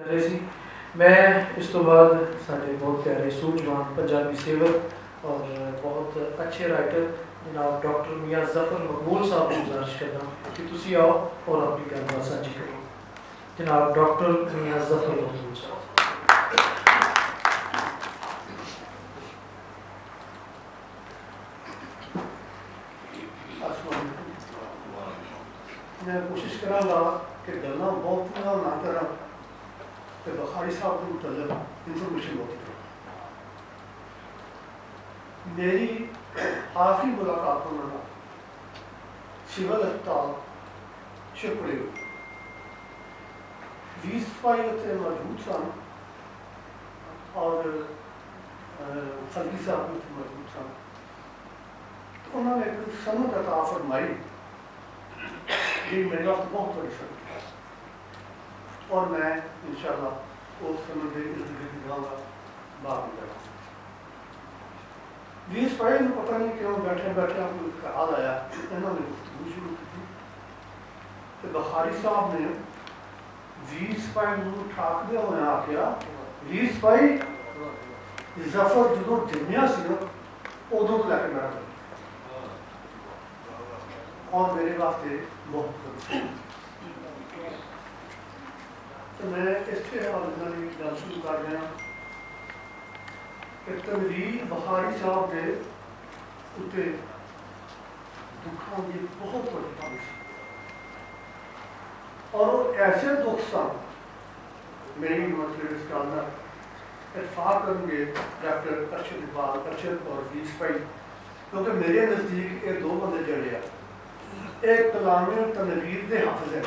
रहे सी मैं इस तो बाद साढ़े बहुत प्यारे सूझवान पंजाबी सेवक और बहुत अच्छे राइटर जनाब डॉक्टर मियाँ ज़फ़र मकबूल साहब को गुजारिश करता कि तुसी आओ और अपनी गलबात साझी करो। जनाब डॉक्टर मियाँ ज़फ़र मकबूल साहब। मैं कोशिश कराँगा कि गल्लां बहुत ना करा तो बुखारी साहब के मुतल्लिक़ इंफॉर्मेशन होती है। मेरी आखिरी मुलाकात होना सिविल अस्पताल शिपड़े 20 सिपाही उत्थे मौजूद सन और फल्की साहब भी उत्थे मौजूद सन। तो उन्होंने एक सनद अता फरमाई जी मेरे वास्ते बहुत बड़ी सनद और मैं इंशाअल्लाह उस सनद के इर्द गिर्द जाऊँगा बात में जाऊँगा। 20 सिपाही को पता नहीं क्यों बैठे बैठे कोई ख्याल आया, इन्होंने गुफ्तगू शुरू की तो बुखारी साहब ने 20 सिपाही को ठाकदे हुए आख्या 20 सिपाही ज़फ़र जो जमिया सी ना उदों तो लैके मेरा और मेरे वास्ते बहुत तो मैं इसके हवाले से गल शुरू कर रहा कि तनवीर बुखारी साहब के उत्ते दुखों की बहुत बड़ी बारिश और ऐसे दुख सन मेरी मतलब इस गल का इतफाक करेंगे डॉक्टर अरशद इकबाल अरशद और 20 सिपाही क्योंकि मेरे नज़दीक ये दो बंदे जड़े हैं, एक कलामी तनवीर के हाफिज है।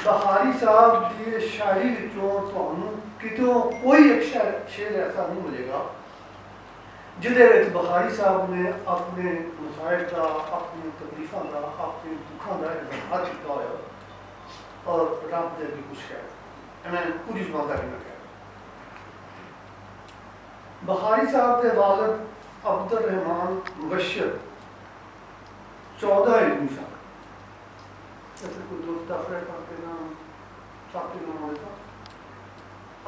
बुखारी साहब की शायरी कितों कोई एक शेर ऐसा नहीं मिलेगा जिहदे बुखारी साहब ने अपने मसाइल का अपनी तकलीफों का अपने दुखों का इजहार किया होया और रब दे भी कुछ कह मैं पूरी ईमानदारी में कह बुखारी साहब के वालिद अब्दुल रहमान मुबशर 14 इल्मी साहब जैसे कोई दोस्त दफर करके नाम साथी नाम होता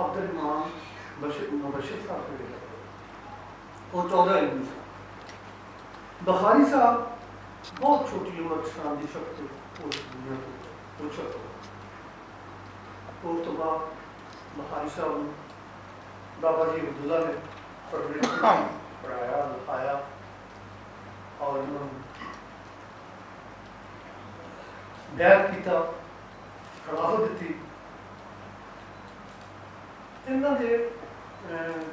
अब्दुल रहमान मुबशर साहब के वो 14 इल्मी साहब। बुखारी साहब बहुत छोटी उम्र इस्लाम की शक्ति उस दुनिया को रुचक हो तो बाद बुखारी साहब बाबा जी अब्दुल्ला ने पढ़ाया लिखाया और बैत किया खिलाफत दी इन्हों के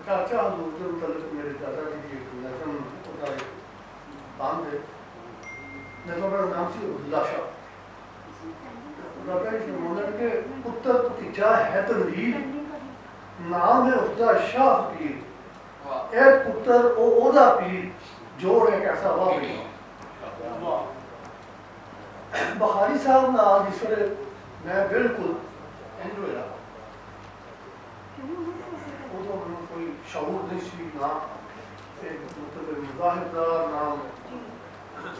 चाचा हजूर के मुतल्लिक़ मेरे दादा जी की नज़म बंद है नज़म का नाम से अब्दुल्ला शाह के पुत्र भतीजा है तनवीर नाम है उसका शाह फकीर एक पुत्र ओदा पीर जोड़ एक ऐसा वाह बुखारी साहब नाल जिस वे मैं बिल्कुल इंज होया उदों मैं कोई शऊर नहीं सी ना मतलब मुजाहिद का नाम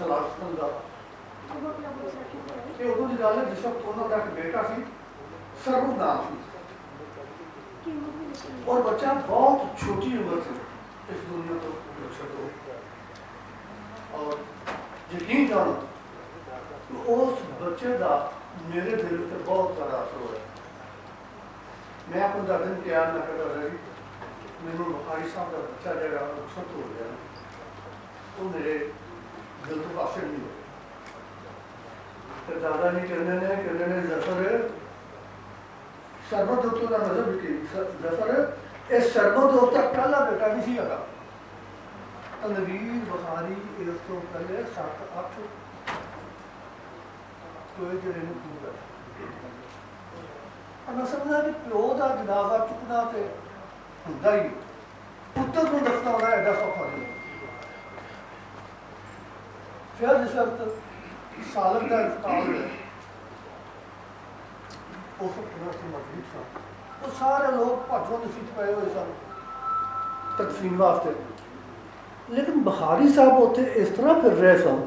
सलासन का ये उदों की गल है जिस वक्त उन्होंने एक बेटा सी सरबू नाम सी और बच्चा बहुत छोटी उम्र से इस दुनिया को छो और यकीन जानो उस बच्चे का मेरे दिल पर बहुत बड़ा असर होया। मैं अपने दादे को याद ना करता रही मैंने बुखारी साहब का बच्चा जरा रुखसत हो गया वो मेरे दिल को असर नहीं हो तो दादा जी कहने ने ज़फ़र सरबत दोस्तों का मतलब कि ज़फ़र इस सरबत दोस्त का पहला बेटा भी सी होगा तनवीर बुखारी इस तो पहले 7-8 कोई जड़े पूरा मैं समझा कि प्यो का जनाजा चुकना तो होंदा ही पुत्र को दफना होना एडा सौखा नहीं फिर जिस वक्त सालक का इंतकाल है उस वक्त मौजूद सन वो सारे लोग भजों नसीब पे हुए सन तकसीम वास्ते लेकिन बुखारी साहब उत्थे इस तरह फिर रहे सन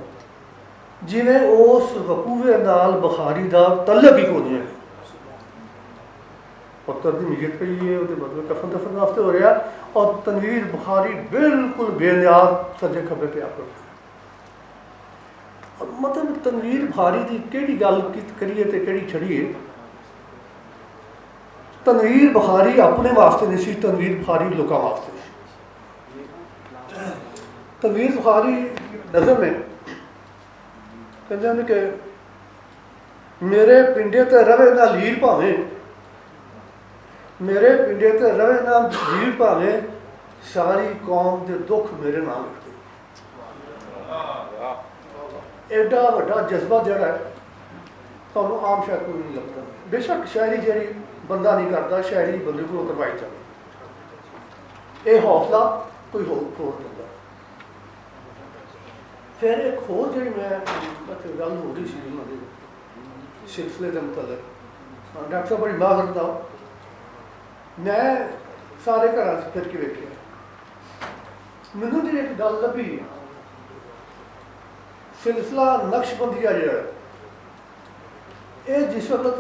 ਜਿਵੇਂ ਉਸ ਵਕੂਵੇ ਨਾਲ ਬੁਖਾਰੀ ਦਾ ਤਲਕ ਹੀ ਕੋਈ ਨਹੀਂ ਹੈ। ਪੁੱਤਰ ਦੀ ਨੀਅਤ ਪਈ ਹੈ, ਉਹਦੇ ਮਤਲਬ ਕਫਨ ਦਫਨ ਵਾਸਤੇ ਹੋ ਰਿਹਾ, ਔਰ ਤਨਵੀਰ ਬੁਖਾਰੀ ਬਿਲਕੁਲ ਬੇਨਿਆਜ਼ ਸੱਜੇ ਖੱਬੇ ਪਿਆ ਕਰ। ਮਤਲਬ ਤਨਵੀਰ ਬੁਖਾਰੀ ਦੀ ਕਿਹੜੀ ਗੱਲ ਕਰੀਏ ਤੇ ਕਿਹੜੀ ਛੜੀਏ। ਤਨਵੀਰ ਬੁਖਾਰੀ ਆਪਣੇ ਵਾਸਤੇ ਨਹੀਂ ਸੀ, ਤਨਵੀਰ ਬੁਖਾਰੀ ਲੋਕਾਂ ਵਾਸਤੇ ਸੀ। ਤਨਵੀਰ ਬੁਖਾਰੀ ਨਜ਼ਰ ਨੇ ਕਹਿੰਦੇ ਨੇ ਕਿ ਮੇਰੇ ਪਿੰਡੇ ਤੇ ਰਵੇ ਨਾ ਲੀਰ ਭਾਵੇਂ, ਮੇਰੇ ਪਿੰਡੇ ਤੇ ਰਵੇ ਨਾ ਲੀਰ ਭਾਵੇਂ, ਸਾਰੀ ਕੌਮ ਦੇ ਦੁੱਖ ਮੇਰੇ ਨਾਲ ਲਿਖਦੇ। ਐਡਾ ਵੱਡਾ ਜਜ਼ਬਾ ਜਿਹੜਾ ਹੈ ਤੁਹਾਨੂੰ ਆਮ ਸ਼ਾਇਦ ਕੋਈ ਨਹੀਂ ਲੱਗਦਾ। ਬੇਸ਼ੱਕ ਸ਼ਾਇਰੀ ਜਿਹੜੀ ਬੰਦਾ ਨਹੀਂ ਕਰਦਾ, ਸ਼ਾਇਰੀ ਬੰਦੇ ਕੋਲ ਕਰਵਾਈ ਜਾਵੇ। ਇਹ ਹੌਸਲਾ ਕੋਈ ਹੋਰ ਦਿੰਦਾ। ਫਿਰ ਇੱਕ ਹੋਰ ਜਿਹੜੀ ਮੈਂ ਗੱਲ ਹੋ ਰਹੀ ਸੀ ਉਹਨਾਂ ਦੇ ਸਿਲਸਿਲੇ ਦੇ ਮੁਤਲਕ, ਡਾਕਟਰ ਸਾਹਿਬ ਬੜੀ ਮਾਜ਼ਰਤ ਦਾ, ਮੈਂ ਸਾਰੇ ਘਰਾਂ 'ਚ ਫਿਰ ਕੇ ਵੇਖਿਆ, ਮੈਨੂੰ ਜਿਹੜੀ ਇੱਕ ਗੱਲ ਲੱਭੀ, ਸਿਲਸਿਲਾ ਨਕਸ਼ਬੰਦੀਆ ਜਿਹੜਾ ਇਹ ਜਿਸ ਵਕਤ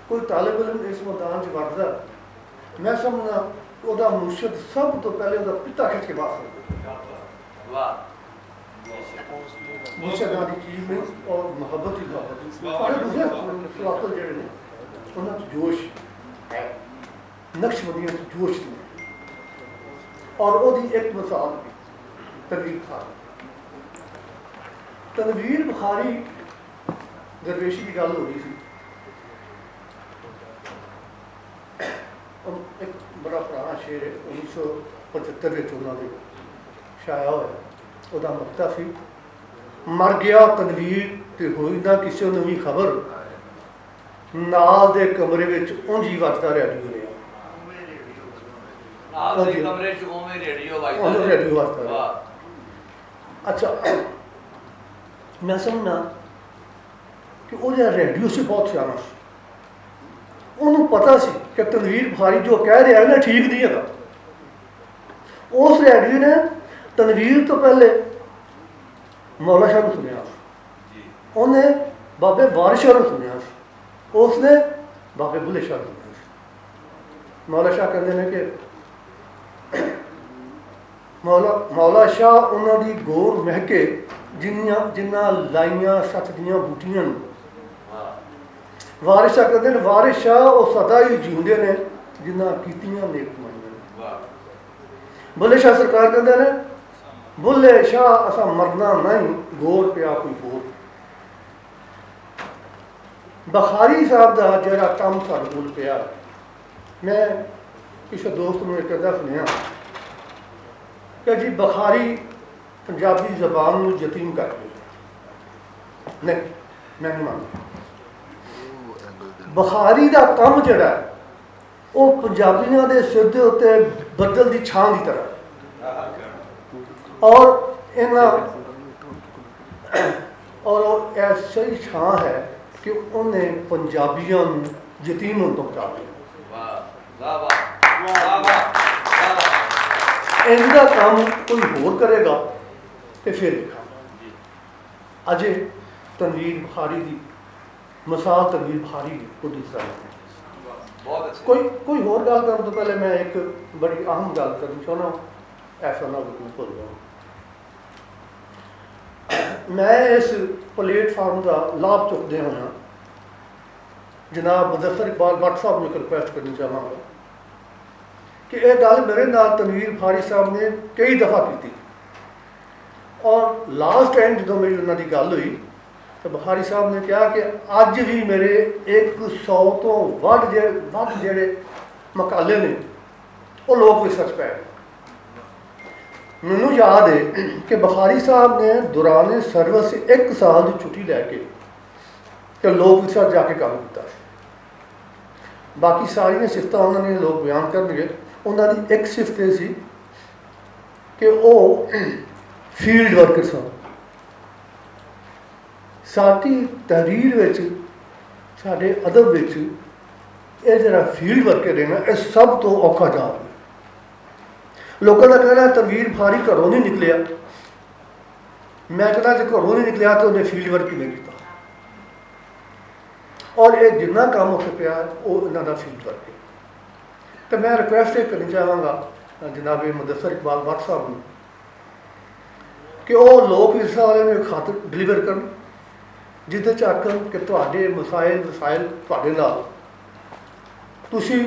ਕੋਈ ਤਾਲਿਬ ਇਲਮ ਇਸ ਮੈਦਾਨ 'ਚ ਵੜਦਾ, ਮੈਂ ਸਮਝਦਾ ਉਹਦਾ ਮੁਰਸ਼ਿਦ ਸਭ ਤੋਂ ਪਹਿਲੇ ਉਹਦਾ ਪਿਤਾ ਖਿੱਚ ਕੇ ਬਾਹਰ ਵਾਹ ਮੁਰਸ਼ਿਦਾਂ ਦੀ ਚੀਜ਼ ਨਹੀਂ, ਔਰ ਮੁਹੱਬਤ ਹੀ ਮੁਹੱਬਤ ਦੂਸਰੇ ਫਿਲਾਸਫਰ ਜਿਹੜੇ ਨੇ ਉਹਨਾਂ 'ਚ ਜੋਸ਼ ਹੈ, ਨਕਸ਼ਬੰਦੀਆਂ 'ਚ ਜੋਸ਼ ਨਹੀਂ। ਔਰ ਉਹਦੀ ਇੱਕ ਮਿਸਾਲ ਤਨਵੀਰ ਬੁਖਾਰੀ। ਤਨਵੀਰ ਬੁਖਾਰੀ ਦਰਵੇਸ਼ੀ ਦੀ ਗੱਲ ਹੋ ਰਹੀ ਸੀ। ਇੱਕ ਬੜਾ ਪੁਰਾਣਾ ਸ਼ੇਰ ਹੈ, 1975 ਵਿੱਚ ਉਹਨਾਂ ਦੇ ਛਾਇਆ ਹੋਇਆ, ਉਹਦਾ ਮਕਤਾ ਸੀ, ਮਰ ਗਿਆ ਤਨਵੀਰ ਤੇ ਹੋਈ ਨਾ ਕਿਸੇ ਨੂੰ ਵੀ ਖਬਰ, ਨਾਲ ਦੇ ਕਮਰੇ ਵਿੱਚ ਉਂਝ ਹੀ ਵੱਜਦਾ ਰੇਡੀਓ ਰਿਹਾ। ਨਾਲ ਦੇ ਕਮਰੇ 'ਚ ਉਵੇਂ ਰੇਡੀਓ ਵੱਜਦਾ। ਅੱਛਾ, ਮੈਂ ਸਮਝਣਾ ਕਿ ਉਹ ਜਿਹੜਾ ਰੇਡੀਓ ਸੀ ਬਹੁਤ ਸਿਆਣਾ ਸੀ। ਉਹਨੂੰ ਪਤਾ ਸੀ ਕਿ ਤਨਵੀਰ ਬੁਖਾਰੀ ਜੋ ਕਹਿ ਰਿਹਾ ਨਾ ਠੀਕ ਨਹੀਂ ਹੈਗਾ। ਉਸ ਰੇਡੀਓ ਨੇ ਤਨਵੀਰ ਤੋਂ ਪਹਿਲੇ ਮੌਲਾ ਸ਼ਾਹ ਨੂੰ ਸੁਣਿਆ ਸੀ, ਉਹਨੇ ਬਾਬੇ ਵਾਰਿਸ ਸ਼ਾਹ ਨੂੰ ਸੁਣਿਆ ਸੀ, ਉਸਨੇ ਬਾਬੇ ਬੁੱਲੇ ਸ਼ਾਹ ਨੂੰ ਸੁਣਿਆ ਸੀ। ਮੌਲਾ ਸ਼ਾਹ ਕਹਿੰਦੇ ਨੇ ਕਿ ਮੌਲਾ ਸ਼ਾਹ ਉਹਨਾਂ ਦੀ ਗੌਰ ਮਹਿਕੇ ਜਿੰਨਾ ਲਾਈਆਂ ਸੱਚ ਦੀਆਂ ਬੂਟੀਆਂ ਨੂੰ। ਵਾਰਿਸ ਸ਼ਾਹ ਕਹਿੰਦੇ ਨੇ ਵਾਰਿਸ ਸ਼ਾਹ ਉਹ ਸਦਾ ਹੀ ਜਿਉਂਦੇ ਨੇ ਜਿੰਨਾ ਕੀਤੀਆਂ ਨੇਕ ਕਮਾਈਆਂ। ਬੁੱਲੇ ਸ਼ਾਹ ਸਰਕਾਰ ਕਹਿੰਦੇ ਨੇ ਬੁੱਲੇ ਸ਼ਾਹ ਅਸਾਂ ਮਰਨਾ ਨਹੀਂ, ਗੌਰ ਪਿਆ ਕੋਈ ਹੋਰ। ਬੁਖਾਰੀ ਸਾਹਿਬ ਦਾ ਜਿਹੜਾ ਕੰਮ ਸਾਡੇ ਕੋਲ ਪਿਆ, ਮੈਂ ਕਿਸੇ ਦੋਸਤ ਨੂੰ ਇੱਕ ਅੱਧਾ ਸੁਣਿਆ ਕਿ ਜੀ ਬੁਖਾਰੀ ਪੰਜਾਬੀ ਜ਼ਬਾਨ ਨੂੰ ਯਤੀਮ ਕਰ ਗਈ। ਨਹੀਂ, ਮੈਂ ਨਹੀਂ ਮੰਨਦਾ। ਬੁਖਾਰੀ ਦਾ ਕੰਮ ਜਿਹੜਾ ਉਹ ਪੰਜਾਬੀਆਂ ਦੇ ਸਿਰ ਦੇ ਉੱਤੇ ਬੱਦਲ ਦੀ ਛਾਂ ਦੀ ਤਰ੍ਹਾਂ, ਔਰ ਉਹ ਐਸੀ ਛਾਂ ਹੈ ਕਿ ਉਹਨੇ ਪੰਜਾਬੀਆਂ ਨੂੰ ਯਤੀਮ ਹੋਣ ਤੋਂ ਬਚਾ ਲਿਆ। ਇਹਦਾ ਕੰਮ ਕੋਈ ਹੋਰ ਕਰੇਗਾ ਤੇ ਫਿਰ ਦੇਖਾਂਗੇ। ਅਜੇ ਤਨਵੀਰ ਬੁਖਾਰੀ ਦੀ ਮਿਸਾਲ ਤਨਵੀਰ ਬੁਖਾਰੀ ਉਹਦੀ ਤਰ੍ਹਾਂ ਕੋਈ ਹੋਰ ਗੱਲ ਕਰਨ ਤੋਂ ਪਹਿਲੇ ਮੈਂ ਇੱਕ ਬੜੀ ਅਹਿਮ ਗੱਲ ਕਰਨੀ ਚਾਹੁੰਦਾ, ਐਸਾ ਨਾ ਬਿਲਕੁਲ ਭੁੱਲ ਜਾਓ। ਮੈਂ ਇਸ ਪਲੇਟਫਾਰਮ ਦਾ ਲਾਭ ਚੁੱਕਦੇ ਹੋਇਆ ਜਨਾਬ ਮੁਜ਼ੱਫਰ ਇਕਬਾਲ ਭੱਟ ਸਾਹਿਬ ਨੂੰ ਇੱਕ ਰਿਕੁਐਸਟ ਕਰਨੀ ਚਾਹਾਂਗਾ ਕਿ ਇਹ ਗੱਲ ਮੇਰੇ ਨਾਲ ਤਨਵੀਰ ਬੁਖਾਰੀ ਸਾਹਿਬ ਨੇ ਕਈ ਦਫਾ ਕੀਤੀ, ਔਰ ਲਾਸਟ ਟਾਈਮ ਜਦੋਂ ਮੇਰੀ ਉਹਨਾਂ ਦੀ ਗੱਲ ਹੋਈ ਤਾਂ ਬੁਖਾਰੀ ਸਾਹਿਬ ਨੇ ਕਿਹਾ ਕਿ ਅੱਜ ਵੀ ਮੇਰੇ 100 ਤੋਂ ਵੱਧ ਜਿਹੜੇ ਮਕਾਲੇ ਨੇ ਉਹ ਲੋਕ ਵੀ ਸੱਚ ਪੈ। ਮੈਨੂੰ ਯਾਦ ਹੈ ਕਿ ਬੁਖਾਰੀ ਸਾਹਿਬ ਨੇ ਦੌਰਾਨੇ ਸਰਵਿਸ 1 ਸਾਲ ਦੀ ਛੁੱਟੀ ਲੈ ਕੇ ਤੇ ਲੋਕ ਵਿਚਾਰ ਜਾ ਕੇ ਕੰਮ ਕੀਤਾ ਸੀ। ਬਾਕੀ ਸਾਰੀਆਂ ਸਿਫਤਾਂ ਉਹਨਾਂ ਨੇ ਲੋਕ ਬਿਆਨ ਕਰਨਗੇ, ਉਹਨਾਂ ਦੀ ਇੱਕ ਸਿਫਤ ਇਹ ਸੀ ਕਿ ਉਹ ਫੀਲਡ ਵਰਕਰ ਸਨ। ਸਾਡੀ ਤਹਿਰੀਰ ਵਿੱਚ, ਸਾਡੇ ਅਦਬ ਵਿੱਚ ਇਹ ਜਿਹੜਾ ਫੀਲਡ ਵਰਕਰ ਹੈ ਨਾ, ਇਹ ਸਭ ਤੋਂ ਔਖਾ ਜਾਬ ਹੈ। ਲੋਕਾਂ ਦਾ ਕਹਿਣਾ ਤਨਵੀਰ ਬੁਖਾਰੀ ਘਰੋਂ ਨਹੀਂ ਨਿਕਲਿਆ, मैं कहता जो घरों नहीं निकलिया तो उन्हें फील्ड वर्क किवें कीता और ये जिन्ना काम उत्थे पिया वो इन्हां दा फील्ड वर्क है। तो मैं रिक्वेस्ट ये करनी चाहांगा जनाब मुदस्सर इकबाल भट्ट साहब नूं कि वो लोक विरसा वाले ने खत डिलीवर करन जिहदे च आखन कि तुहाडे मसाइल वसाइल तुहाडे नाल तुसीं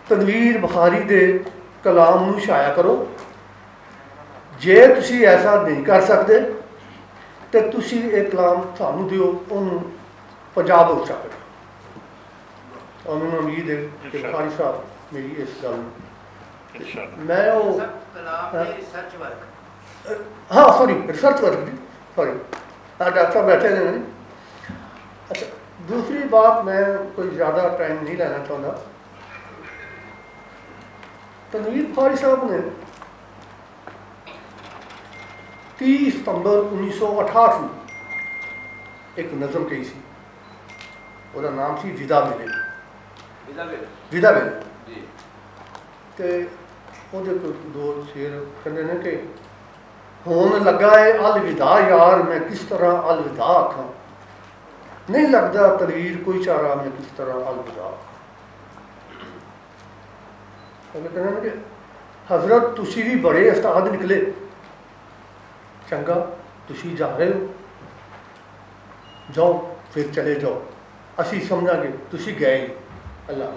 तनवीर बुखारी दे कलाम नूं छाया करो। जे तुसीं ऐसा नहीं कर सकते तो तुसीं ये कलाम सानूं दिओ उहनूं पंजाब हो छापे और मैनूं उम्मीद है कि बुखारी साहब मेरी इस गल मैं हाँ सॉरी रिसर्च वर्क भी सॉरी हाँ डॉक्टर साहब बैठे हैं नहीं। अच्छा दूसरी बात मैं कोई ज़्यादा टाइम नहीं लेना चाहता। तनवीर बुखारी साहब ने 30 सितंबर 1968 में एक नज़म कही सी, उसका नाम सी विदा वेले। विदा वेले तो वो दो शेर कहते हैं कि होन लगा है अलविदा यार मैं किस तरह अलविदा आखा, नहीं लगता तनवीर कोई चारा मैं किस तरह अलविदा। कहते हैं कि हजरत तुसी भी बड़े उस्ताद निकले, चंगा तुसी जा रहे हो जाओ फिर चले जाओ, असी समझांगे तुसी गए। अल्लाह